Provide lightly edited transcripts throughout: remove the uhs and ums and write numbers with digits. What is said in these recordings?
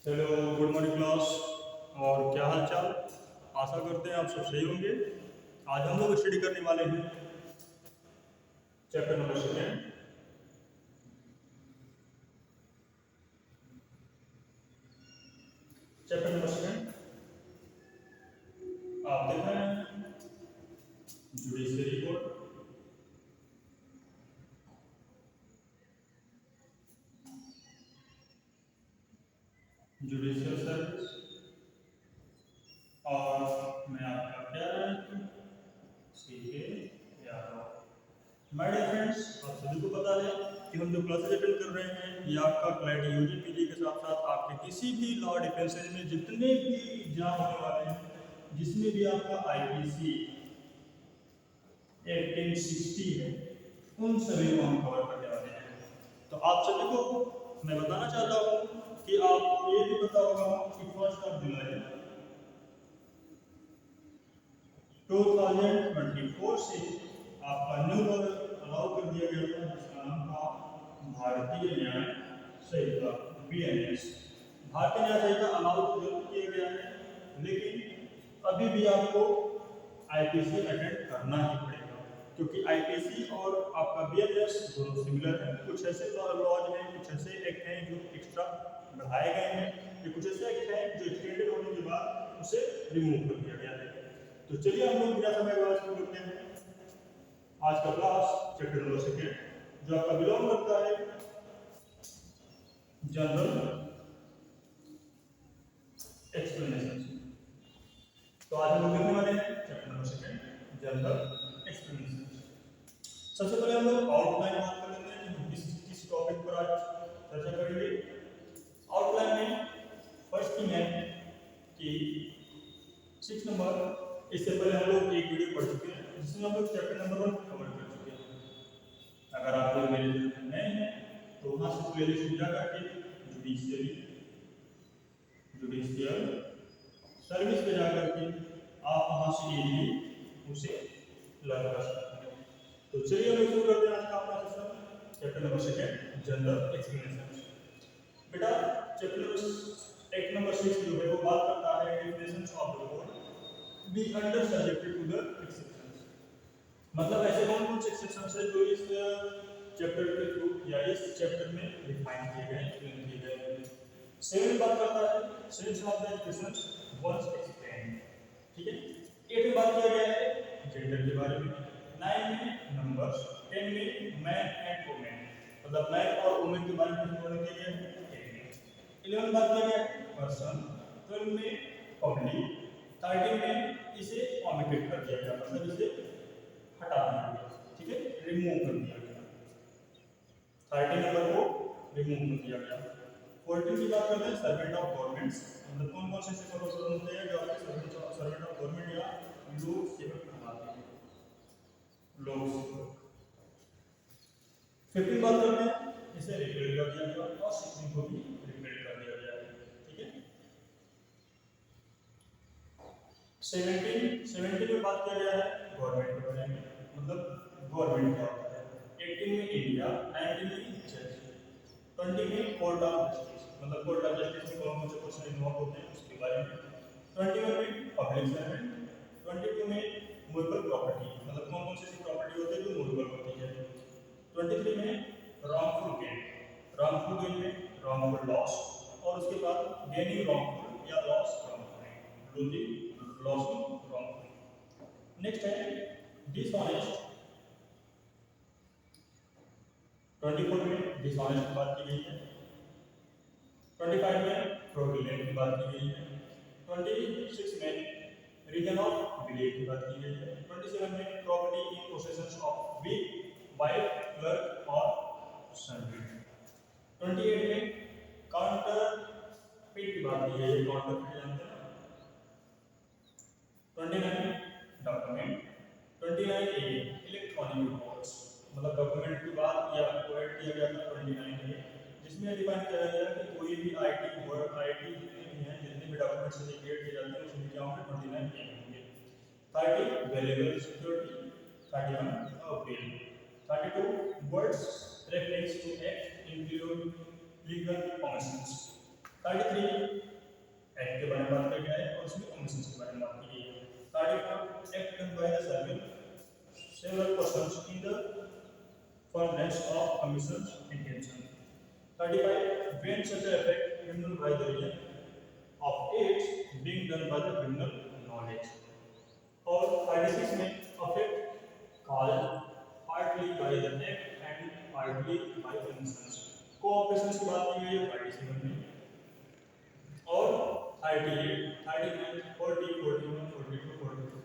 Hello, good morning class. और क्या हाल चाल। आशा करते हैं आप सब सही होंगे। आज हम लोग स्टडी करने वाले हैं चैप्टर नंबर 2। चैप्टर नंबर 2 आप देख रहे हैं, जुडिशरी कोड। जुडिशियल सर्विस और मैं आपका प्यारा C K Yadav. My dear friends, आप सभी को पता है कि हम जो क्लासेज अटेंड कर रहे हैं ये आपका क्लैट यूजी पीजी के साथ साथ आपके किसी भी लॉ डिफेंसेज में जितने भी एग्जाम होने वाले हैं, जिसमें भी आपका आईपीसी 1860 है, उन सभी को हम कवर करने वाले हैं। तो आप सभी को मैं बताना चाहता हूँ कि आपको ये भी पता होगा कि 1 जुलाई 2024 से आपका न्यू लॉ अलाउ कर दिया गया था, जिसका नाम था भारतीय न्याय संहिता बीएनएस। भारतीय न्याय संहिता अलाउ जरूर किया गया है, लेकिन अभी भी आपको आईपीसी अटेंड करना ही पड़ेगा, क्योंकि आईपीसी और आपका बीएनएस दोनों सिमिलर हैं। कुछ ऐसे लॉज हैं, कुछ ऐसे एक्ट हैं जो एक्स्ट्रा बढ़ाए गए हैं, या कुछ ऐसे एक्ट हैं जो एक्सटेंडेड होने के बाद उसे रिमूव कर दिया गया है। तो चलिए हम लोग बिना समय गवाए शुरू करते हैं आज का क्लास चैप्टर नंबर 2, जो आपका बिलोंग करता है जनरल एक्सप्लेनेशन। तो आज हम लोग देखने वाले हैं चैप्टर नंबर 2 जनरल एक्सप्लेनेशन। सबसे पहले हम लोग आउटलाइन बात कर लेते हैं कि हम किस टॉपिक पर आज चर्चा करेंगे। आउटलाइन में फर्स्ट थिंग है कि 6 नंबर, इससे पहले हम लोग एक वीडियो पढ़ चुके हैं जिसमें हम लोग चैप्टर नंबर 1 कवर कर चुके हैं। अगर आप लोग मेरे चैनल में नए हैं तो वहां से प्लेलिस्ट जा करके जुडिशियल सर्विस पे जा करके आप वहां से इजीली उसे लर्न कर सकते हैं। तो चलिए हम शुरू करते हैं आज का अपना session chapter number 2 general explanation. बेटा चैप्टर एक नंबर 6 जो है वो बात करता है definitions of the word be under subjected to the exceptions. मतलब ऐसे कौन-कौन से एक्सेप्शंस है जो इस चैप्टर के थ्रू या इस चैप्टर में डिफाइन किए गए हैं, एक्सप्लेन किए गए हैं। 7 बात करता है sense of the education once explained, ठीक है। 8 में बात किया गया है जेंडर के बारे में, 9 में नंबर्स, 10 में मैन एंड वुमेन, मतलब मैन और वुमेन के बारे में वर्णन किया गया है। 11 बात किया गया है पर्सन, 12 में पब्लिक, 13 में इसे ओमिटेड कर दिया गया, मतलब इसे हटा दिया गया, ठीक है, रिमूव कर दिया गया। 13 नंबर को रिमूव कर दिया गया। 14 की बात करते हैं सर्वेंट ऑफ गवर्नमेंट्स, मतलब कौन कौन से पर्सन होते हैं जो आपके सर्वेंट ऑफ गवर्नमेंट या लोक सेवक कहलाते हैं, लोक सेवक। 15 बात करते हैं इसे रिपील कर दिया गया और 16 को भी रिपील कर दिया गया है, ठीक है। 17 में बात किया गया है गवर्नमेंट के बारे में, मतलब गवर्नमेंट क्या होता है। 18 में इंडिया, 19 में जज, 20 में कोर्ट ऑफ जस्टिस, मतलब कोर्ट ऑफ जस्टिस में कौन कौन से क्वेश्चन इन्वॉल्व होते हैं उसके बारे में। 21 में पब्लिक सर्वेंट, 22 में मूवेबल प्रॉपर्टी, मतलब कौन कौन सी प्रॉपर्टी होती है जो मूवेबल होती है। 23 में रॉन्गफुल गेन में रॉन्गफुल लॉस, और उसके बाद गेनिंग रॉन्गफुल या loss wrongful, losing loss wrongful. Next है डिसऑनेस्ट, 24 में डिसऑनेस्ट की बात की गई है। 25 में फ्रॉडुलेंट की बात की गई है। 26 में रीजन ऑफ बिलीफ की बात की गई है। 27 में property in possession of weak wife clerk और सर्वेंट। 28 में काउंटर फिट की बात की गई है, काउंटर फिट जानते हैं। 29 डॉक्यूमेंट, 29 ए इलेक्ट्रॉनिक रिकॉर्ड्स, मतलब डॉक्यूमेंट की बात या प्रोवाइड किया गया था 29 ए, जिसमें डिफाइन किया गया कि कोई भी आईटी वर्ड आईटी जितने भी हैं, जितने भी डॉक्यूमेंट्स से क्रिएट किए जाते हैं उसमें क्या होंगे 29 ए होंगे। 30 variable security, 31 appeal, 32 words reference to act include legal functions, 33 act के बारे में बात किया गया है और उसमें ओमिशंस के बारे में बात की गई है। 34 act done by the service several persons in the furtherance of commission's intention. 35 when such a effect criminal by the reason of acts being done by the criminal knowledge. और 36 में affect caused partly by the act and partly by omissions. Cooperations की बात की गई है 37 में और 38, 39, 40, 41, 42, 42।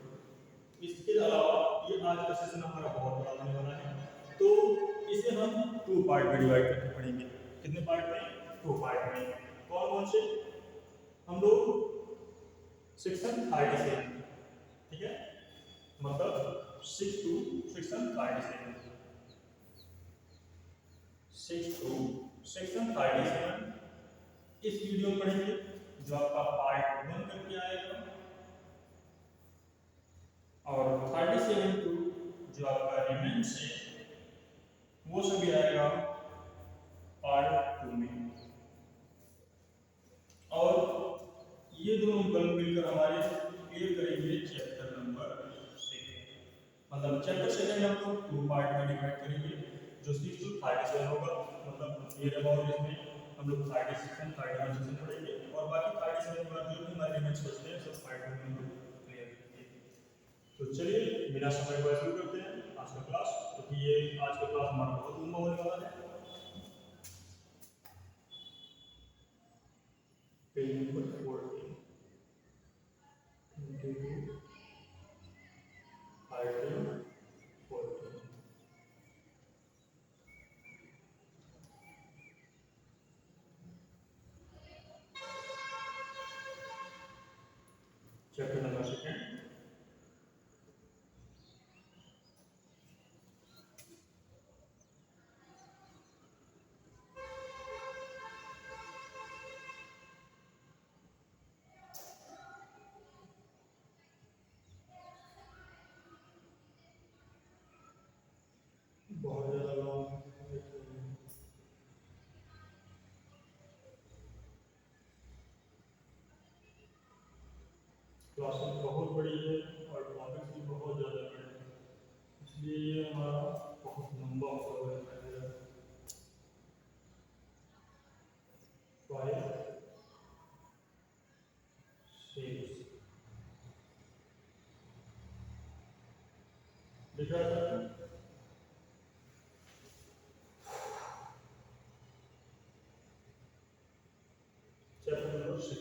इसके अलावा ये आज का सेशन हमारा बहुत बड़ा होने वाला है, तो इसे हम 2 पार्ट में डिवाइड करके पढ़ेंगे। कितने पार्ट में? 2 पार्ट में। कौन कौन से? हम लोग सेक्शन 37, ठीक है, मतलब 6 to सेक्शन 37, 6 to सेक्शन 37 इस वीडियो में पढ़ेंगे, जो आपका पार्ट 1 करके आएगा, और 37 टू जो आपका रिमेन्स है वो सभी आएगा पार्ट 2 में। और ये दोनों बल मिलकर हमारे क्लियर करेंगे चैप्टर नंबर 2, मतलब चैप्टर 2 हम लोग 2 पार्ट में डिवाइड करेंगे, जो 6 to 37 होगा, मतलब ये अबाउट इसमें हम लोग 36 सेक्शन 31 सेक्शन पढ़ेंगे, और बाकी 37 के बाद जो भी हमारे रिमेन्स बचते हैं सब पार्ट 2 में हम लोग क्लियर करेंगे। तो चलिए बिना समय गवाए शुरू करते हैं आज का क्लास, क्योंकि ये आज का क्लास हमारा बहुत लंबा होने वाला है। पेज नंबर 14 चैप्टर नंबर 2 बहुत ज़्यादा लॉन्ग क्लास बहुत बड़ी है और टॉपिक भी बहुत ज़्यादा बड़े हैं, इसलिए ये हमारा बहुत लंबा हो जाएगा। 5, 6 लिखा है चैप्टर नंबर 6।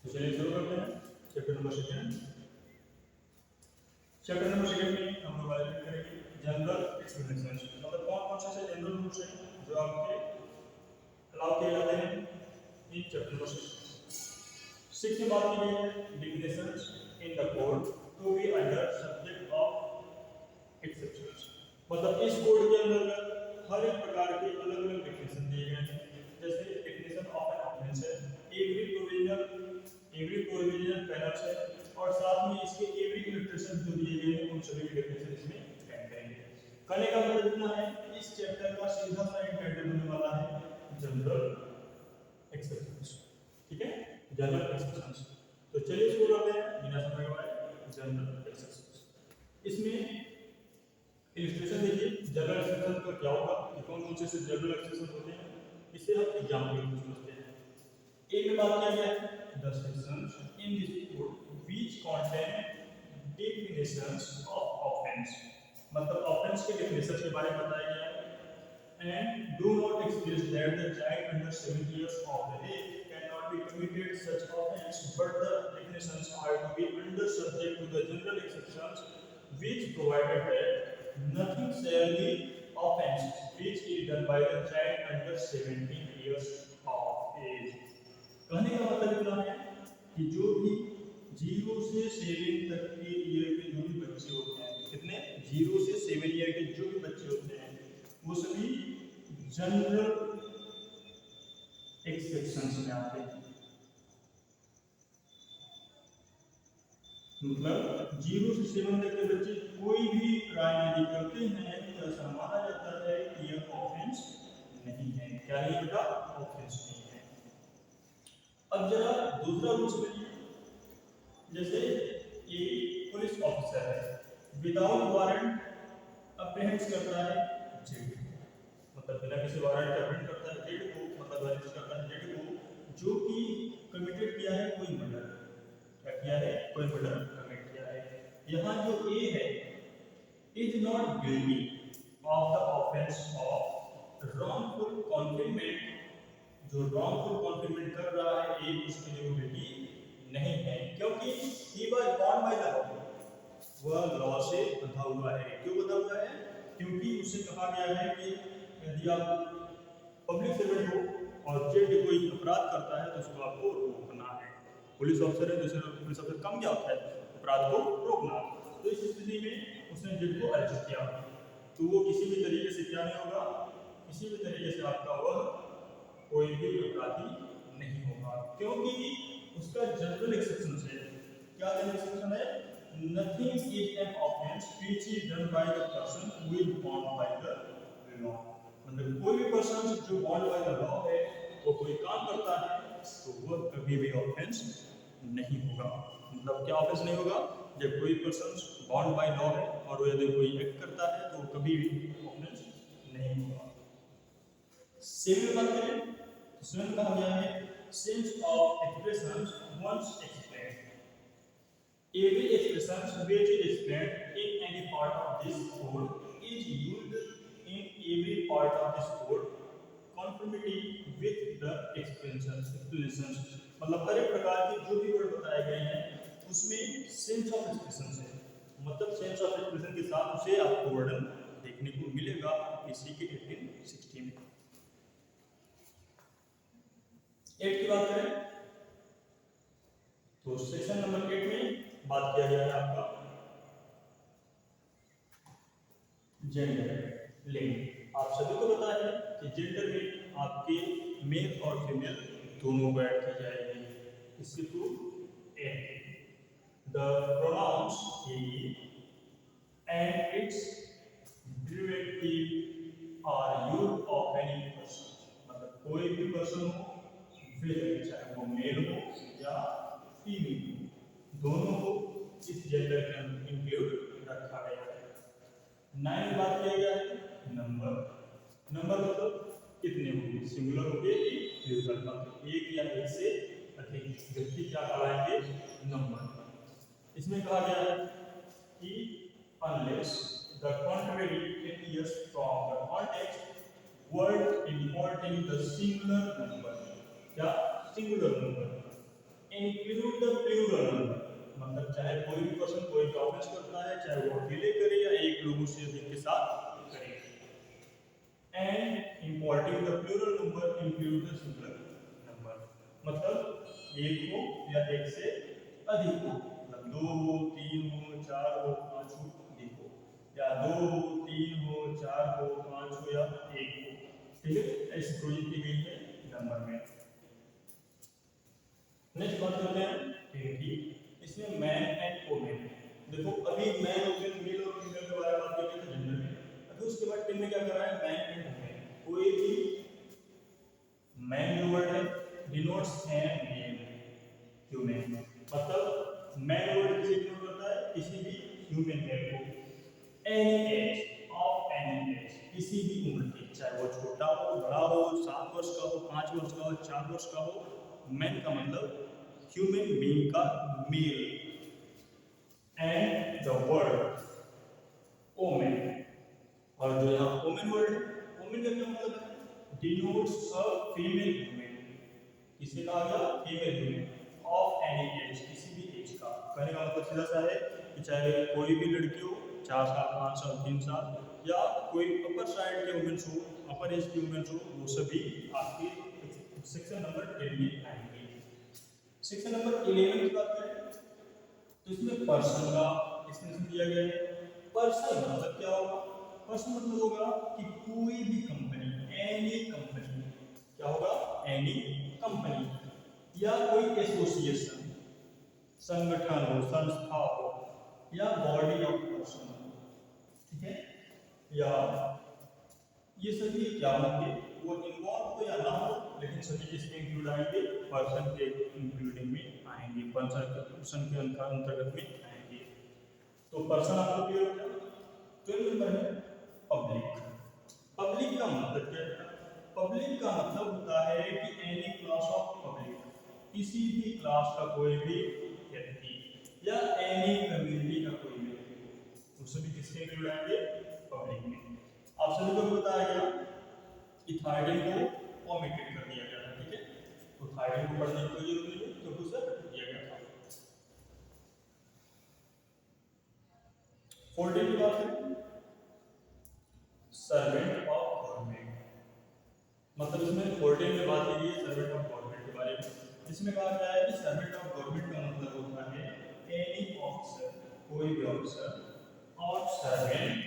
तो चलिए शुरू करते हैं चैप्टर नंबर 2। चैप्टर नंबर 2 में हम लोग बात करेंगे जनरल एक्सप्लेनेशन, मतलब कौन कौन से जनरल रूल्स हैं जो आपके अलाउ किए जाते हैं इन चैप्टर नंबर 6 में बात की गई है definitions in the code to be under subject of exceptions, मतलब इस कोड के अंदर हर एक प्रकार के अलग अलग डिफिनेशन दिए गए हैं। जैसे डेफिनेशन ऑफ एन ऑफेंस है, एवरी प्रोविजन पैनल्स है, और साथ में इसके एवरी इलस्ट्रेशन जो दिए गए हैं उन सभी के डेफिनेशन इसमें ऐड करेंगे। करने का मतलब इतना है इस चैप्टर का सीधा सा टाइटल होने वाला है जनरल एक्सेप्शंस, ठीक है, जनरल एक्सेप्शंस। तो चलिए शुरू करते हैं बिना समय गवाए जनरल एक्सेप्शंस। इसमें इलस्ट्रेशन देखिए जनरल एक्सेप्शन का क्या होगा कि कौन कौन से जनरल एक्सेप्शन होते हैं, इससे हम एग्जांपल समझते हैं। ए में बात किया गया है the sections in this code which contain definitions of offence, मतलब ऑफेंस के डेफिनेशन के बारे में बताया गया है। And do not express that the child under 7 years of the age cannot be committed such offense, but the definitions are to be under subject to the general exceptions which provided that nothing shall be offense which is done by the child under 17 years of age। कहने का मतलब इतना है कि जो भी 0 से 7 तक के ईयर के जो भी बच्चे होते हैं, कितने 0 से 7 ईयर के जो भी बच्चे होते हैं वो सभी जनरल एक्सेप्शंस में आते हैं। मतलब 0 से 7 तक के बच्चे कोई भी राय नहीं करते हैं तो ऐसा माना जाता है कि यह ऑफेंस नहीं है। क्या नहीं बेटा? ऑफेंस नहीं है। अब जरा दूसरा रूल समझिए। जैसे ये पुलिस ऑफिसर है, विदाउट वारंट अप्रहेंड करता है जेड, मतलब बिना किसी वारंट के अप्रहेंड करता है जेड को, मतलब अरेस्ट करता है जेड को जो कि कमिटेड किया है कोई मर्डर। क्या किया है? कोई मर्डर कमिट किया है। यहाँ जो ए है is not guilty of the offence of wrongful confinement. जो रॉन्गफुल कॉन्फिनमेंट कर रहा है ए, उसके लिए वो गिल्टी नहीं है, क्योंकि he was born bye the law, वह लॉ से बंधा हुआ है। क्यों बंधा हुआ है? क्योंकि उसे कहा गया है कि यदि आप पब्लिक सर्वेंट हो और जेड कोई अपराध करता है तो उसको आपको रोकना है। पुलिस ऑफिसर है, दूसरे पुलिस ऑफिसर कम क्या होता है? अपराध को रोकना। तो इस स्थिति में उसने जेड को अरेस्ट किया, तो वो किसी भी तरीके से क्या नहीं होगा, किसी भी तरीके से आपका वह कोई भी अपराधी नहीं होगा, क्योंकि उसका जनरल एक्सेप्शन है। क्या जनरल एक्सेप्शन है? Nothing is an offence which is done by the person who is bond by the law. मतलब कोई भी पर्सन जो बॉन्ड बाय द लॉ है, वो कोई काम करता है तो वह कभी भी ऑफेंस नहीं होगा। मतलब क्या ऑफेंस नहीं होगा? जब कोई पर्सन बॉन्ड बाय लॉ है और वो यदि कोई एक्ट करता है तो कभी भी ऑफेंस नहीं होगा। सिविल बात करें तो सिविल कहा गया है sense of expression once explained. Every expression which is explained in any part of this code is used in every part of this code conformity with the expressions. मतलब हर एक प्रकार के जो भी वर्ड बताए गए हैं उसमें सेंस ऑफ एक्सप्रेशन है, मतलब सेंस ऑफ एक्सप्रेशन के साथ उसे आपको वर्डन देखने को मिलेगा इसी के 1860 में। 8 की बात करें तो सेक्शन नंबर 8 में बात किया गया है आपका जेंडर लिंग। आप सभी को पता है कि जेंडर में आपके मेल और फीमेल दोनों को ऐड की जाएगी। इसके through the pronounce he and its derivative are used of any person. मतलब कोई भी पर्सन हो, फिर चाहे वो मेल हो या फीमेल हो, दोनों को इस जेंडर के अंदर इंक्लूड रखा गया है। 9 बात किया गया है नंबर। नंबर मतलब कितने होंगे, सिंगुलर होंगे कि प्लूरल, मतलब एक या एक से अधिक व्यक्ति क्या कहलाएंगे? नंबर। इसमें कहा गया है कि unless the contrary appears from the context word importing the singular number, क्या singular number include the plural number. मतलब चाहे कोई भी पर्सन कोई भी ऑफेंस करता है, चाहे वो अकेले करे या एक लोगों से अधिक के साथ करे। And importing the plural number include the singular number, मतलब एक हो या एक से अधिक हो, मतलब 2 हो, 3 हो, 4 हो, 5 हो, अधिक हो, या 2 हो, 3 हो, 4 हो, 5 हो या 1 हो। ठीक है, ऐसी प्रोजेक्ट की गई है नंबर में। नेक्स्ट बात करते हैं कि इसमें मैन एंड वुमेन। देखो अभी मैन और मेल और फीमेल के बारे में बात कर रहे थे जेंडर में, अभी उसके बाद टीम में क्या कर रहा है? Man and women. कोई भी मैन वर्ड है डिनोट्स एन मेल ह्यूमन, मतलब मैन वर्ड किसे डिनोट करता है? किसी भी ह्यूमन मेल को। Any as of any as, किसी भी उम्र की, चाहे वो छोटा हो, बड़ा हो, 7 वर्ष का हो, 5 वर्ष का हो, 4 वर्ष का हो। मैन का मतलब ह्यूमन बीइंग का male. And the word woman, और जो यहाँ ओमेन वर्ड है, ओमेन का क्या मतलब है? Denotes a female human. किसे कहा गया? Female human of any as, किसी भी एज का। कहने का मतलब सीधा सा है कि चाहे कोई भी लड़की हो, 4 साल, 5 साल, 3 साल, या कोई अपर साइड के वुमेन्स हो, अपर एज के वुमेन्स हो, वो सभी आपके सेक्शन नंबर 10 में आएंगे। सेक्शन नंबर 11 की बात करें तो इसमें पर्सन का एक्सप्लेनेशन दिया गया है। पर्सन मतलब क्या होगा? पर्सन मतलब होगा कि कोई भी कंपनी, एनी कंपनी, क्या होगा? एनी कंपनी या कोई एसोसिएशन। संगठन हो, संस्था हो या बॉडी ऑफ पर्सन हो, ठीक है, या ये सभी क्या होंगे, वो इन्वॉल्व हो या ना हो, लेकिन सभी किसके इंक्लूड आएंगे, पर्सन के इंक्लूडिंग में आएंगे, पर्सन के अंतर्गत में आएंगे। तो पर्सन आपको क्लियर हो गया। 12 नंबर है पब्लिक। पब्लिक का मतलब क्या है? पब्लिक का मतलब होता है कि एनी क्लास ऑफ पब्लिक, किसी भी क्लास का कोई भी व्यक्ति या एनी कम्युनिटी का कोई व्यक्ति, वो सभी किसके इंक्लूड आएंगे, पब्लिक में। आप सभी को बताया गया कि थायराइड को ओमिटेड कर दिया गया था, ठीक है, तो थायराइड को पढ़ने की कोई जरूरत नहीं है क्योंकि उसे हटा दिया गया था। 14 की बात करें, सर्वेंट ऑफ गवर्नमेंट, मतलब इसमें 14 में बात की गई है सर्वेंट ऑफ गवर्नमेंट के बारे में। इसमें कहा गया है कि सर्वेंट ऑफ गवर्नमेंट का मतलब होता है एनी ऑफिसर, कोई भी ऑफिसर, और servant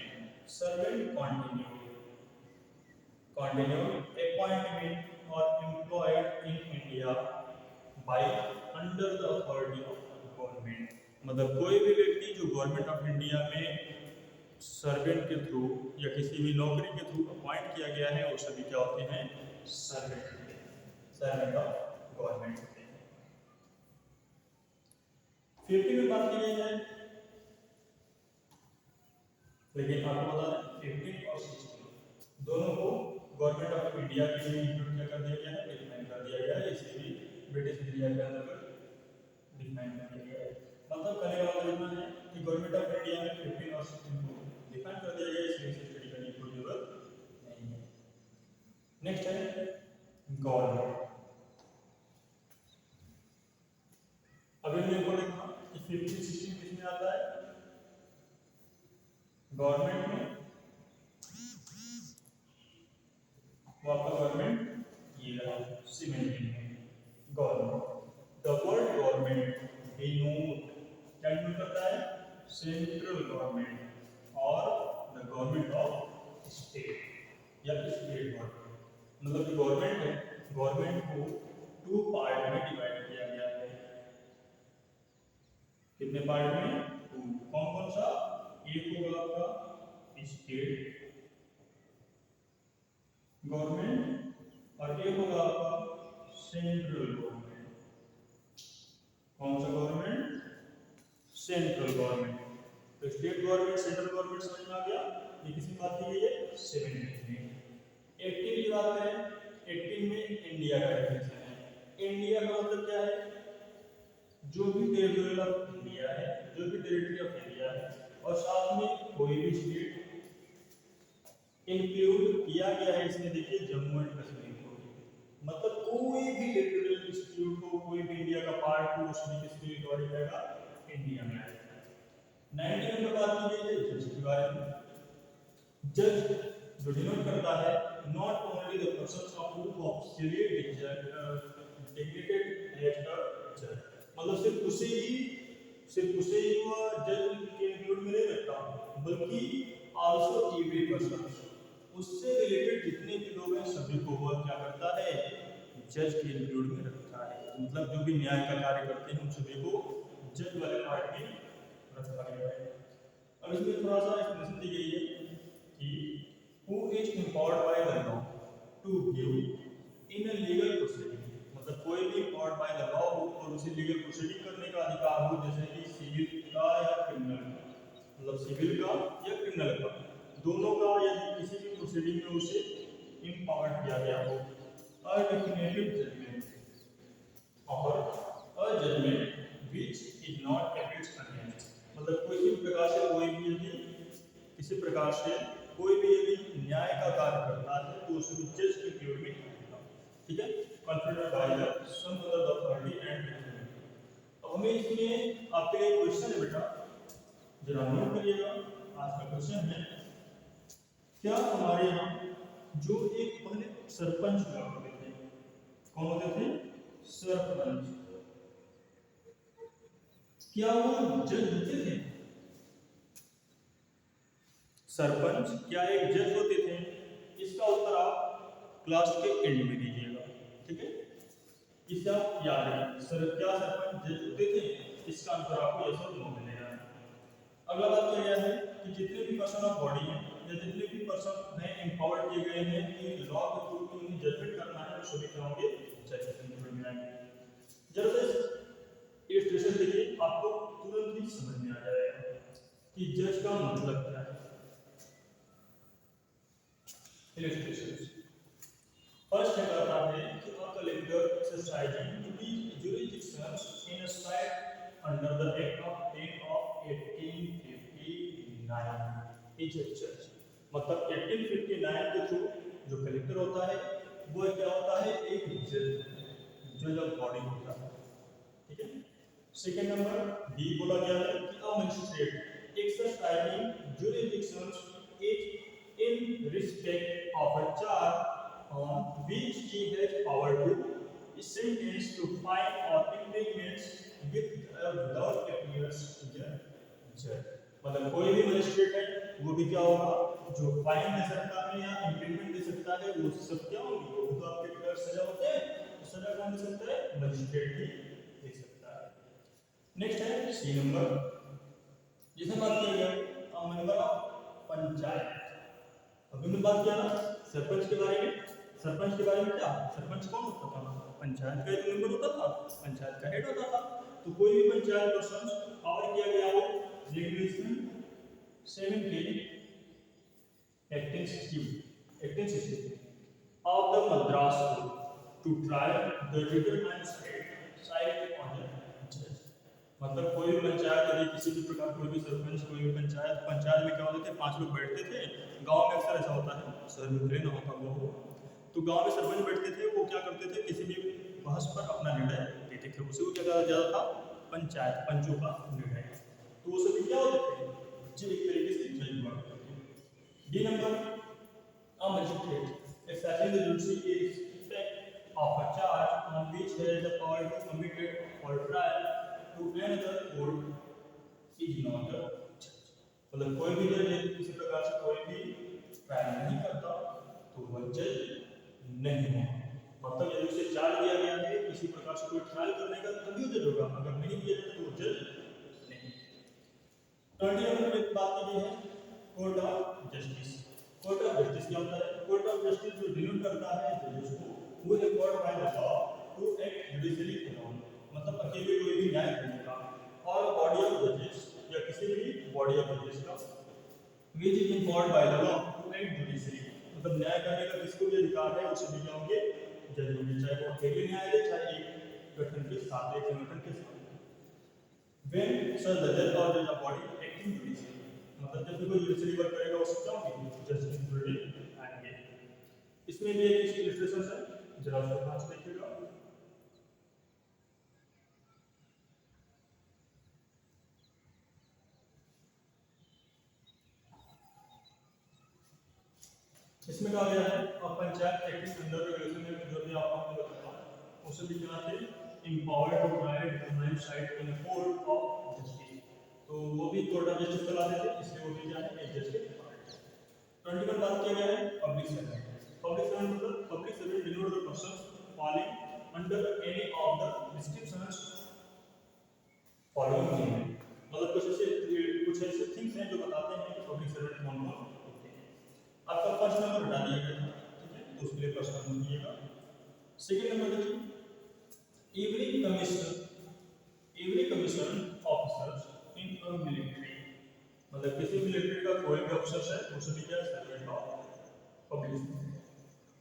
continued appointment or employed in India by under the authority of government, मतलब कोई भी व्यक्ति जो गवर्नमेंट ऑफ इंडिया में सर्वेंट के थ्रू या किसी भी नौकरी के थ्रू अपॉइंट किया गया है, वो सभी क्या होते हैं, सर्वेंट ऑफ गवर्नमेंट होते हैं। 50 में बात की गई है, लेकिन आपको बता दें 15 और 16 दोनों को गवर्नमेंट ऑफ इंडिया के लिए इंक्लूड क्या कर दिया गया है, डिफाइन कर दिया गया है, इसे भी ब्रिटिश इंडिया के अंतर्गत डिफाइन कर दिया गया है। मतलब कहने का मतलब इतना है कि गवर्नमेंट ऑफ इंडिया में 15 और 16 को डिफाइन कर दिया गया है, इसलिए इसे स्टडी करने की कोई जरूरत नहीं है। नेक्स्ट है गवर्नमेंट। अभी हमने को देखा कि 15 16 किसमें आता है, गवर्नमेंट में, वो आपका गवर्नमेंट ये रहा सीमेंटिंग में government. The word government denote क्या डिनोट करता है, सेंट्रल गवर्नमेंट और द गवर्नमेंट ऑफ स्टेट या स्टेट गवर्नमेंट। मतलब जो गवर्नमेंट है, गवर्नमेंट को 2 पार्ट में डिवाइड किया गया है। कितने पार्ट में, 2। कौन कौन सा, एक होगा आपका स्टेट गवर्नमेंट और एक होगा आपका सेंट्रल गवर्नमेंट। कौन सा गवर्नमेंट, सेंट्रल गवर्नमेंट। तो स्टेट गवर्नमेंट सेंट्रल गवर्नमेंट समझ में आ गया, ये किसकी बात की गई है, 17 में। 18 की बात करें, 18 में इंडिया का डेफिनेशन है। इंडिया का मतलब क्या है, जो भी टेरिटोरियल ऑफ इंडिया है, जो भी टेरिटरी ऑफ इंडिया है, और साथ में कोई भी स्टेट इंक्लूड किया गया है इसमें, देखिए जम्मू एंड कश्मीर को, मतलब कोई भी टेरिटोरियल स्टेट को, कोई भी इंडिया का पार्ट को उसमें किसके लिए डिवाइड रहेगा, इंडिया में आएगा। 19 में बात की गई है जज के बारे में। जज जो डिनोट करता है not only the persons of who officially designated as the जज, मतलब सिर्फ उसे ही वो जज के इंक्लूड में नहीं रखता, बल्कि आल्सो एवरी पर्सन, उससे रिलेटेड जितने भी लोग हैं सभी को वह क्या करता है, जज के इंक्लूड में रखता है। मतलब जो भी न्याय का कार्य करते हैं उन सभी को जज वाले पार्ट में रखा गया है। अब इसमें थोड़ा सा एक्सप्लेनेशन दी गई है कि who is empowered by the law to give in a legal proceeding, मतलब कोई भी एम्पावर्ड बाय द लॉ हो और उसे लीगल प्रोसीडिंग करने का अधिकार हो, जैसे कि सिविल का या क्रिमिनल का, मतलब सिविल का या क्रिमिनल का, दोनों का यदि किसी भी प्रोसीडिंग में उसे एम्पावर्ड किया गया हो। अ डेफिनेटिव जजमेंट और a judgment which is not agreed against, मतलब किसी प्रकार से कोई भी यदि किसी प्रकार से कोई भी यदि न्याय का कार्य करता है तो उसको जज के इंक्लूड में आएगा, ठीक है, considered by the some other authority and different. अब हमें इसमें आपके लिए क्वेश्चन है बेटा, जरा नोट करिएगा। आज का क्वेश्चन है, क्या हमारे यहाँ जो एक पहले सरपंच हुआ करते थे, कौन होते थे, सरपंच, क्या वो जज होते थे? सरपंच क्या एक जज होते थे? इसका उत्तर आप क्लास के एंड में दीजिएगा, ठीक है, इसे आप याद रखें। सर क्या सरपंच जज होते थे? इसका आंसर आपको यस और नो मिलेगा। अगला बात किया गया है कि जितने भी पर्सन ऑफ बॉडी हैं या जितने भी पर्सन हैं एम्पावर्ड किए गए हैं कि लॉ के थ्रू में उन्हें जजमेंट करना है, वो सभी क्या होंगे? जज कैटेगरी में आएंगे। जरा से इलस्ट्रेशन देखिए, आपको तुरंत ही समझ में आ जाएगा कि जज का मतलब क्या है। इलस्ट्रेशन फर्स्ट है कहता है कि अ collector exercising jurisdictions in a state under the Act of 1859 is a judge। मतलब 1859 के थ्रू जो कलेक्टर होता है वो क्या होता है? एक जज ऑफ बॉडी होता है। ठीक है। सेकेंड नंबर डी बोला गया है कि अ magistrate exercising jurisdictions is in respect of a charge on which he has power to sentence to fine or imprisonment without appearance to the judge। मतलब कोई भी मजिस्ट्रेट है वो भी क्या होगा? जो फाइन दे सकता है या इम्प्लीमेंट दे सकता है, वो सब क्या होंगे? वो तो आपके सजा होते हैं, तो सजा कौन दे सकता है? मजिस्ट्रेट ही दे सकता है। नेक्स्ट है सी नंबर, जिसमें बात किया गया मेंबर ऑफ पंचायत। अभी हमने बात किया ना सरपंच के बारे में। सरपंच के बारे में क्या? सरपंच कौन होता था? पंचायत का एक मेंबर होता था, पंचायत का हेड होता था। तो कोई भी पंचायत पर्सन पावर किया गया हो regulation 17 acting system of the Madras court to try the determine side on the जज। मतलब कोई भी पंचायत यदि किसी भी प्रकार कोई भी सरपंच कोई भी पंचायत में क्या होते थे? 5 लोग बैठते थे। गांव में अक्सर ऐसा होता है, शहर में उतरे ना होता वो। तो गांव में सरपंच बैठते थे, वो क्या करते थे? किसी भी बहस पर अपना निर्णय देते थे। उसे वो क्या कहा जाता था? पंचायत, पंचों का निर्णय। तो वो सभी क्या होते थे? जो एक तरीके से जज हुआ करते थे। The number a magistrate exercising the judiciary respect of a charge on which has the power to commit for trial to another court is not a judge। मतलब कोई भी जज किसी प्रकार से कोई भी ट्रायल नहीं करता तो वह जज नहीं है। मतलब यदि उसे चार्ज दिया गया है किसी प्रकार से कोई ट्रायल करने का, तभी जज होगा, अगर नहीं दिया जाए तो वो जज नहीं। 20 नंबर पे बात की गई है court of justice. Court of justice क्या होता है? कोर्ट ऑफ जस्टिस जो डिनोट करता है जजेस को, वो एक court by the law to act judicially alone. मतलब अकेले कोई भी न्याय करने का, और बॉडी ऑफ जजेस या किसी भी बॉडी ऑफ जजेस का which is informed by the law to act judicially. मतलब न्याय करने का किसको भी अधिकार है, उसे भी क्या होंगे? जज होंगे, चाहे वो अकेले न्याय दे चाहे एक गठन के साथ, एक संगठन के साथ। When sir the judge or the body acting judicially, मतलब जब भी कोई जुडिशियली वर्क करेगा उसे क्या होंगे? जज इंक्लूडेड आएंगे। इसमें भी एक इलस्ट्रेशन है, जरा उसको ध्यान से देखिएगा। इसमें कहा गया है और पंचायत एक्ट के अंदर रेगुलेशन में जो भी आपको बताया उसे भी क्या थे? Empowered to try determine side in a court of justice. तो वो भी कोर्ट ऑफ जस्टिस चलाते थे, इसलिए वो भी क्या है? एक जज के पार्ट है। 21 बात किया गया है पब्लिक सर्वेंट। पब्लिक सर्वेंट मतलब public servant denote the person falling under any of the descriptions following thing. मतलब कुछ ऐसे थिंग्स हैं जो बताते हैं कि पब्लिक सर्वेंट कौन कौन होते हैं। आपका फर्स्ट नंबर हटा दिया गया था, ठीक है, तो उसके लिए फर्स्ट नंबर दीजिएगा। सेकंड नंबर देखिए, every commission officers in a military. मतलब किसी मिलिट्री का कोई भी ऑफिसर है वो सभी क्या? Servant of public.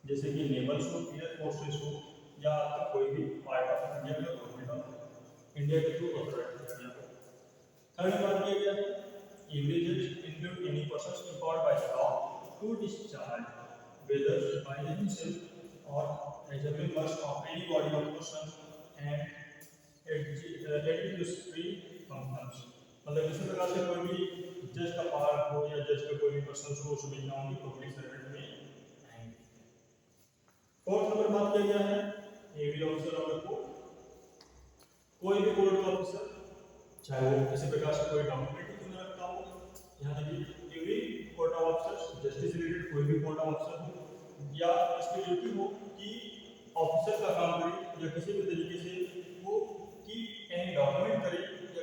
जैसे कि नेवल हो, एयर फोर्सेस हो, या आपका कोई भी पार्ट ऑफ इंडिया का गवर्नमेंट ऑफ इंडिया के थ्रू ऑथराइज किया गया हो। थर्ड नंबर किया गया है एवरी जज include any person empowered by the law to discharge whether by himself or as a member of any body of persons and administrative functions। मतलब इसी प्रकार से कोई भी जज का पावर हो या जज का कोई भी पर्सन हो, सभी क्या होंगे? पब्लिक सर्वेंट में आएंगे। फोर्थ नंबर बात किया गया है every officer of the court. कोई भी कोर्ट का ऑफिसर, चाहे वो किसी प्रकार से कोई डॉक्यूमेंट क्यों ना रखता हो, यहाँ तक every court of officers justice related कोई भी कोर्ट ऑफ ऑफिसर हो, या इसकी ड्यूटी हो कि ऑफिसर का काम करे या किसी भी तरीके से वो कि एनी डॉक्यूमेंट करे या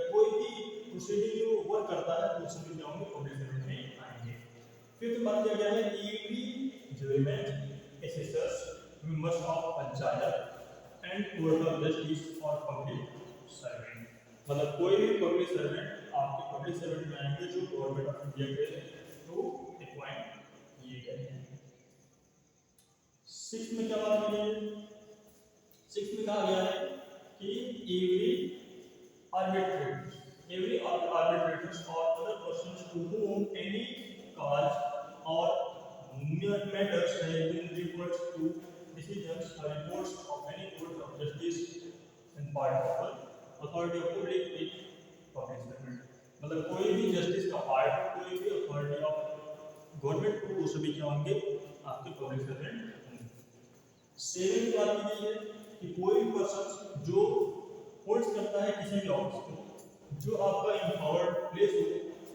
प्रोसीडिंग जो वर्क करता है तो उसमें क्या होंगे पब्लिक सर्वेंट में आएंगे। फिर बात किया गया है every government assessors members of panchayat and court of justice और पब्लिक सर्वेंट, मतलब कोई भी पब्लिक सर्वेंट आपके पब्लिक सर्वेंट में आएंगे जो गवर्नमेंट ऑफ इंडिया के थ्रू अपॉइंट किए गए हैं। 6 में क्या बात की गई है? 6 में कहा गया है कि every arbitrators or other persons to whom any cause or matters have been referred to decisions or reports of any court of justice and part of authority of public is public servant, मतलब कोई भी justice का part कोई भी authority of government को वो सभी क्या होंगे आपके पब्लिक सर्वेंट होंगे। 7 की बात की गई है कि कोई भी पर्सन जो होल्ड करता है किसी भी ऑफिस को जो आपका एम्पावर्ड प्लेस हो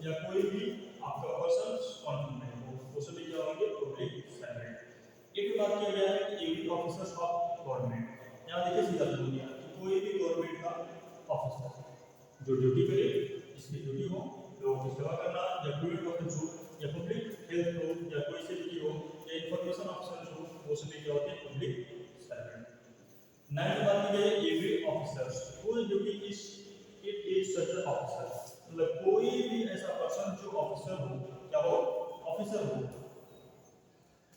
या कोई भी आपका पर्सन कॉन्फिडेंट हो वो सभी क्या होंगे पब्लिक सर्वेंट। एक बात किया गया है कि एवरी ऑफिसर्स ऑफ गवर्नमेंट, यहाँ देखिए सीधा बोल दिया कि कोई भी गवर्नमेंट का ऑफिसर जो ड्यूटी करे इसकी ड्यूटी हो लोगों की सेवा करना या गवर्नमेंट ऑफिस हो या पब्लिक हेल्थ हो या कोई से भी हो या इंफॉर्मेशन ऑफिसर हो वो सभी क्या होते हैं पब्लिक सर्वेंट। 9 की बात की गई है every officers whose duty is it is such an officer, मतलब कोई भी ऐसा पर्सन जो ऑफिसर हो क्या हो ऑफिसर हो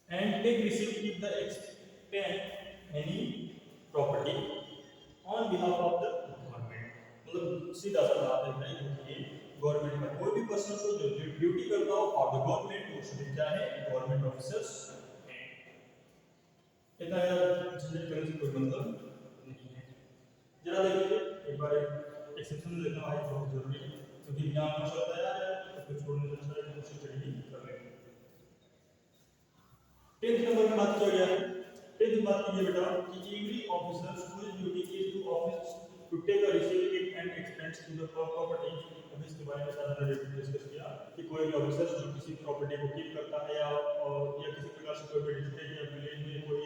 and take receipt if the expend any property on behalf of the government, मतलब सीधा सा बात है कि गवर्नमेंट का कोई भी पर्सन हो जो ड्यूटी करता हो फॉर द गवर्नमेंट वो सभी क्या है गवर्नमेंट ऑफिसर्स हैं। इतना झंझट करने से कोई मतलब नहीं है। जरा देखिए एक बार एक्सेप्शन देखना भाई बहुत जरूरी है क्योंकि एग्जाम में चलता है तो कुछ छोड़ने से अच्छा है कि उसे स्टडी कर लें। 10th नंबर में बात किया गया है। 10th बात की बेटा कि every officers whose duty is to office to take a receipt and expense to the property, अभी इसके बारे में सारा डिस्कस किया कि कोई भी ऑफिसर जो किसी प्रॉपर्टी को कीप करता है या किसी प्रकार से कोई भी डिस्ट्रिक्ट या विलेज में कोई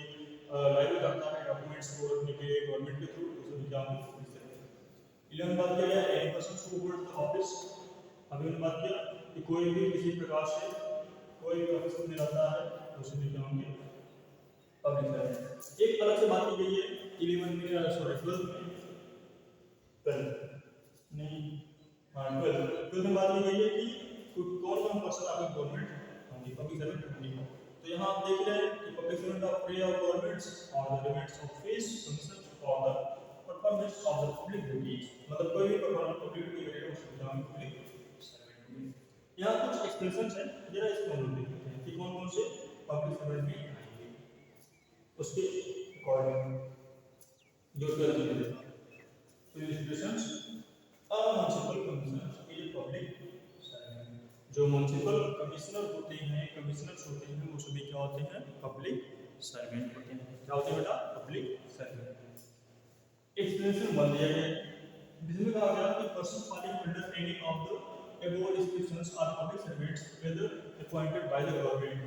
लाइव करता है डॉक्यूमेंट्स को रखने के लिए गवर्नमेंट के थ्रू उसे भी क्या होंगे 11 बात किया गया any person who holds the office, अभी हमने बात किया कि कोई भी किसी प्रकार से कोई भी ऑफिस में रहता है तो उसे भी क्या होंगे पब्लिक सर्वेंट। एक अलग से बात की गई है 11 में सॉरी 12 में 12 नहीं हाँ 12 में बात की गई है कि कौन कौन पर्सन आपके गवर्नमेंट होंगे पब्लिक सर्वेंट होंगे। तो यहाँ आप देख रहे हैं कि public servant of pay of governments और the demands of fees commission for the performance of the public duties, मतलब कोई भी परफॉर्मेंस पब्लिक ड्यूटी करेगा उसको क्या होंगे पब्लिक सर्वेंट होंगे। यहाँ कुछ एक्सप्रेशंस हैं जरा इसको हम लोग देखते हैं कि कौन कौन से पब्लिक सर्वेंट में आएंगे उसके अकॉर्डिंग जो कर दिए थे। तो expressions a municipal commissioner is public servant, जो म्युनिसिपल कमिश्नर होते हैं कमिश्नर्स होते हैं वो सभी क्या होते हैं पब्लिक सर्वेंट होते हैं। क्या होते हैं बेटा पब्लिक सर्वेंट। एक्सप्लेनेशन बन दिया गया जिसमें कहा गया कि person falling under any of the above descriptions are public servants whether appointed by the government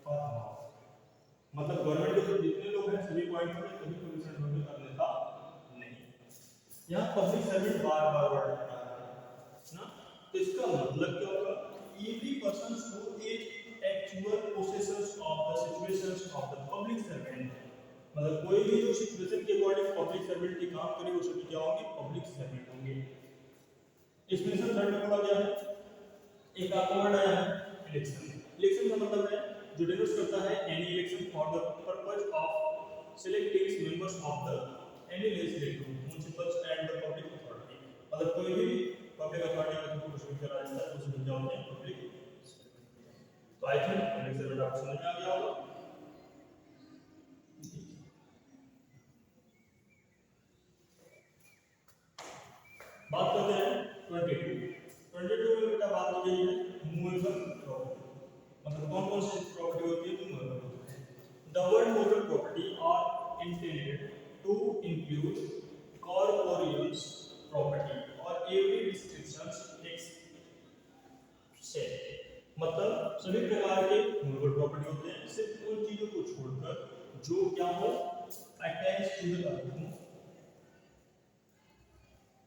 or not, मतलब गवर्नमेंट के जो जितने लोग हैं सभी पॉइंट में सभी पब्लिक सर्वेंट होंगे अन्यथा नहीं। यहाँ पब्लिक सर्वेंट बार-बार वर्ड आता है ना, तो इसका मतलब क्या होगा every person who is actual possessors of the situations of the public servant, मतलब कोई भी जो सिचुएशन के अकॉर्डिंग पब्लिक सर्वेंट के काम करे वो सभी क्या होंगे पब्लिक सर्वेंट होंगे। एक्सप्रेशन थर्ड में बोला गया है एक आपका वर्ड आया है इलेक्शन। इलेक्शन का मतलब है जो डिनोट करता है any election for the purpose of selecting members of the any legislative municipals and the public authority, मतलब कोई भी पब्लिक अथॉरिटी का जो कुछ भी करा जाता है उसे क्या होते हैं पब्लिक सर्वेंट। तो आई थिंक पब्लिक सर्वेंट आपको समझ में आ गया होगा। बात करते हैं 22 में बेटा बात हो गई है मूवेबल प्रॉपर्टी, मतलब कौन कौन सी प्रॉपर्टी होती है जो मूवेबल होती है। The word movable property are intended to include corporeal property और एवरी डिस्क्रिप्शंस एक्सेप्ट, मतलब सभी प्रकार के मूवेबल प्रॉपर्टी होते हैं सिर्फ उन चीजों को छोड़कर जो क्या हो attach to the earth,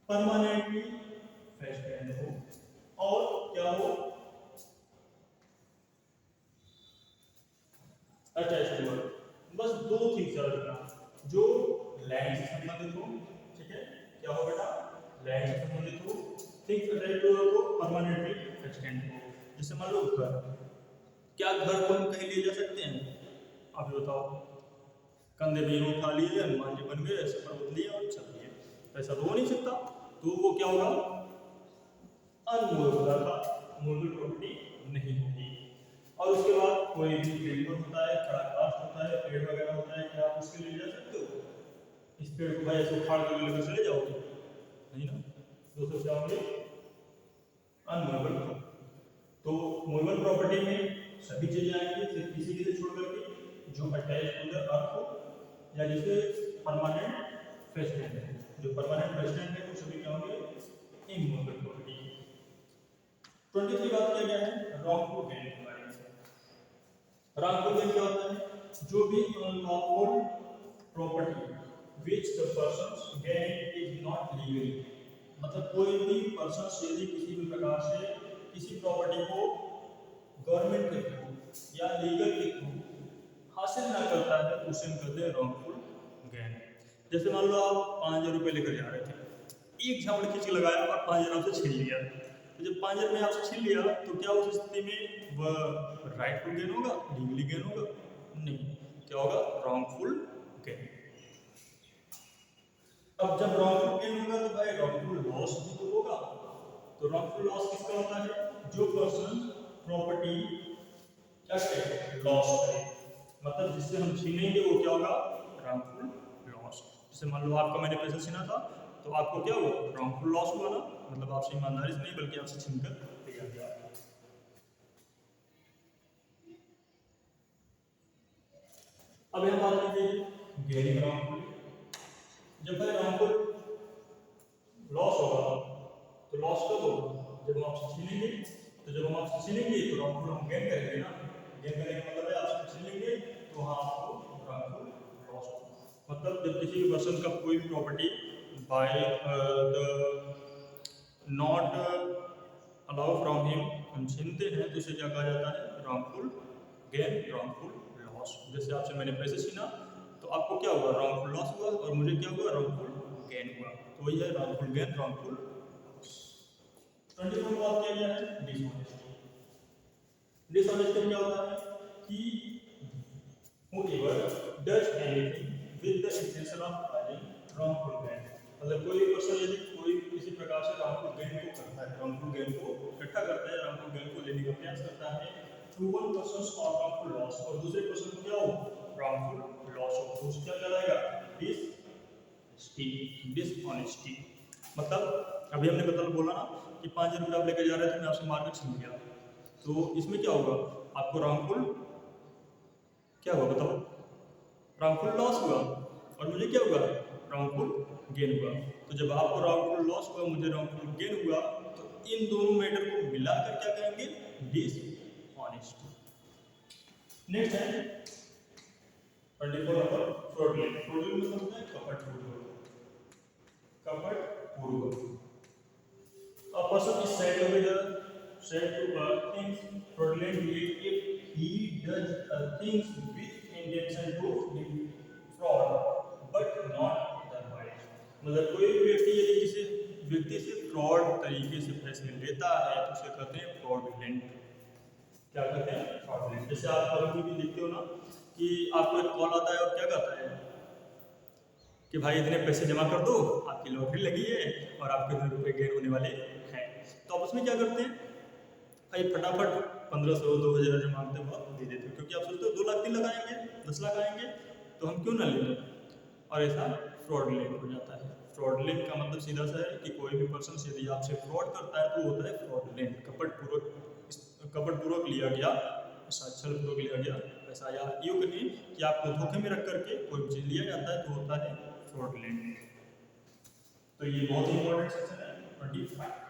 permanently fast and हो, और क्या हो, अटैच टू अर्थ। बस दो थिंग्स याद रखना, जो लैंड से संबंधित हो, ठीक है, क्या हो बेटा, लैंड से संबंधित हो, थिंग्स अटैच टू अर्थ हो, परमानेंटली एक्सटेंड हो। जैसे मान लो घर, क्या घर को हम कहीं ले जा सकते हैं? आप बताओ, कंधे पे यूं उठा लिए, हनुमान जी बन गए, ऐसे पर्वत लिए और चल दिए, ऐसा तो हो नहीं सकता। तो वो क्या होगा, अनमूवेबल था, मूवेबल प्रॉपर्टी नहीं होगी। और उसके बाद कोई भी पेड़ होता है, खड़ा कास्ट होता है, पेड़ वगैरह होता है, क्या आप उसके लिए जा सकते हो? इस पेड़ को भाई ऐसे उखाड़ कर लेकर चले जाओगे? नहीं ना। दोस्तों क्या होंगे, अनमूवेबल। तो मूवेबल प्रॉपर्टी में सभी चीजें आएंगी, सिर्फ किसी चीज छोड़ करके जो अटैच टू द अर्थ हो, या जिसे परमानेंट रेजिडेंट है। जो परमानेंट रेजिडेंट है वो सभी क्या होंगे, इमूवेबल प्रॉपर्टी। 23 बात किया गया है रॉन्गफुल गेन के बारे में। रॉन्गफुल गेन क्या होता है, जो भी unlawful property which the person gain is not legally, मतलब कोई भी पर्सन यदि किसी भी प्रकार से किसी प्रॉपर्टी को गवर्नमेंट के थ्रू या लीगल के थ्रू हासिल ना करता है, उसे हम कहते हैं रॉन्गफुल गेन। जैसे मान लो आप 5,000 रुपये लेकर जा रहे थे, एक झापड़ खींच के लगाया और 5,000 आपसे छीन लिया। तो जब 5,000 में आपसे छीन लिया तो क्या उस स्थिति में वह राइटफुल गेन होगा, लीगली गेन होगा? नहीं, क्या होगा, रॉन्गफुल गेन। अब जब रॉन्गफुल गेन होगा तो भाई रॉन्गफुल लॉस भी तो होगा। तो रॉन्गफुल लॉस किसका होता है, जो पर्सन प्रॉपर्टी क्या करे, लॉस करे, मतलब जिससे हम छीनेंगे वो क्या होगा, रॉन्गफुल लॉस। जैसे मान लो आपका मैंने पैसा छीना था, तो आपको क्या हुआ, रॉन्गफुल लॉस हुआ ना, मतलब आपसे ईमानदारी से नहीं बल्कि आपसे छीनकर लिया गया। अब यहां बात कीजिए गेनिंग रॉन्गफुल। जब भाई रॉन्गफुल लॉस होगा तो लॉस कब होगा, जब हम आपसे छीनेंगे। तो जब हम आपसे छीनेंगे तो रॉन्गफुल हम गेन करेंगे ना, गेन करने का मतलब है आपसे छीनेंगे तो वहां आपको रॉन्गफुल लॉस होगा। मतलब जब किसी भी पर्सन का कोई भी property by the not allow from him हम छीनते हैं तो इसे क्या कहा जाता है, रॉन्गफुल गेन, रॉन्गफुल लॉस। जैसे आपसे मैंने पैसे छीना तो आपको क्या हुआ, रॉन्गफुल लॉस हुआ, और मुझे क्या हुआ, रॉन्गफुल गेन हुआ। तो वही है रॉन्गफुल गेन, रॉन्गफुल लॉस। 24 बात किया गया है डिसऑनेस्टी। डिसऑनेस्टी क्या होता है कि whoever does anything with the intention of earning wrongful gain, मतलब कोई पर्सन यदि कोई किसी प्रकार से wrongful gain को करता है, wrongful gain को इकट्ठा करता है, wrongful gain को लेने का प्रयास करता है, to one person's or wrongful loss, और दूसरे पर्सन को क्या हो, wrongful loss हो, तो उसका क्या रहेगा, डिसऑनेस्टी। मतलब अभी हमने मतलब बोला ना कि 5,000 रुपये आप लेकर जा रहे थे, मैं आपसे मार्केट छीन लिया, तो इसमें क्या होगा, आपको रॉन्गफुल क्या हुआ बताओ, रॉन्गफुल लॉस हुआ, और मुझे क्या हुआ, रॉन्गफुल गेन हुआ। तो जब आपको रॉन्गफुल लॉस हुआ, मुझे रॉन्गफुल गेन हुआ, तो इन दोनों मैटर को मिलाकर क्या कहेंगे, डिसऑनेस्टी। नेक्स्ट है 24 नंबर फ्रॉडलेंट। फ्रॉडलेंट मतलब होता है कपटपूर्वक, कपटपूर्वक। A person is said to things fraudulently if he does things with intention to defraud, but not otherwise. मतलब कोई भी व्यक्ति यदि किसी व्यक्ति से फ्रॉड तरीके से पैसे लेता है तो उसे कहते हैं फ्रॉडलेंट। क्या कहते हैं, फ्रॉडलेंट। जैसे आप कभी भी देखते हो ना कि आपको एक कॉल आता है और क्या कहता है कि भाई इतने पैसे जमा कर दो, आपकी लॉटरी लगी है और आपके इतने रुपए गेन होने वाले हैं। तो आप उसमें क्या करते हैं, भाई फटाफट 1,500 2,000 जो मांगते हो आप दे देते हो, क्योंकि आप सोचते हो 2 लाख 3 लाख आएंगे, 10 लाख आएंगे, तो हम क्यों ना ले लें। और ऐसा फ्रॉडलेंट हो जाता है। फ्रॉडलेंट का मतलब सीधा सा है कि कोई भी पर्सन यदि आपसे फ्रॉड करता है तो वो होता है फ्रॉडलेंट, कपटपूर्वक लिया गया पैसा, छलपूर्वक लिया गया पैसा, या यूँ कहिए कि आपको धोखे में रख करके कोई चीज़ लिया जाता है तो होता है फ्रॉडलेंट। तो ये बहुत ही इंपॉर्टेंट सेक्शन है 25।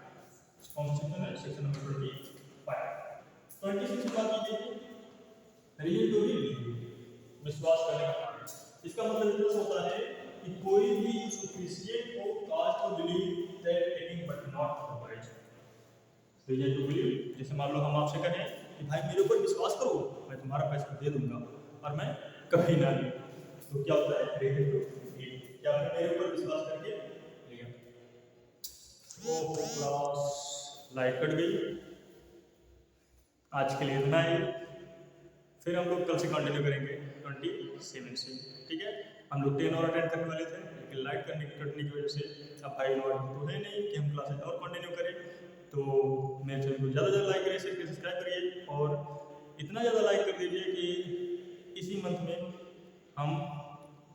कौन सा सेक्शन है, सेक्शन नंबर 25। 26 की बात कीजिए रीजन टू बिलीव, विश्वास करने का कारण। इसका मतलब ये होता है कि कोई भी सफिशिएंट हो cause to believe that taking but not otherwise, reason to believe, जैसे मान लो हम आपसे कहें कि भाई मेरे ऊपर विश्वास करो, मैं तुम्हारा पैसा दे दूंगा और मैं कभी ना लूँ, तो क्या होता है रीजन टू बिलीव, क्या आपने मेरे ऊपर विश्वास करके लिया। ओह क्लास लाइट कट गई। आज के लिए इतना ही, फिर हम लोग कल से कंटिन्यू करेंगे 27 से, ठीक है। हम लोग 10 और अटेंड करने वाले थे, लेकिन लाइट कटने की वजह से अब भाई इन्वाइट तो है नहीं कि हम क्लासेस और कंटिन्यू करें। तो मेरे चैनल को ज़्यादा लाइक करिए, शेयर करिए, सब्सक्राइब करिए, और इतना ज़्यादा लाइक कर दीजिए कि इसी मंथ में हम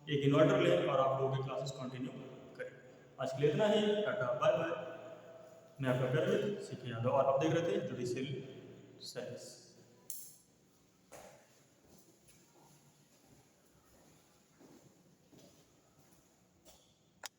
एक इन्वर्टर लें और आप लोगों की क्लासेस कंटिन्यू करें। आज के लिए इतना ही, टाटा बाय बाय। मैं आपका प्यार सीखे यादव और आप देख रहे थे जुडिशियल सर्विस।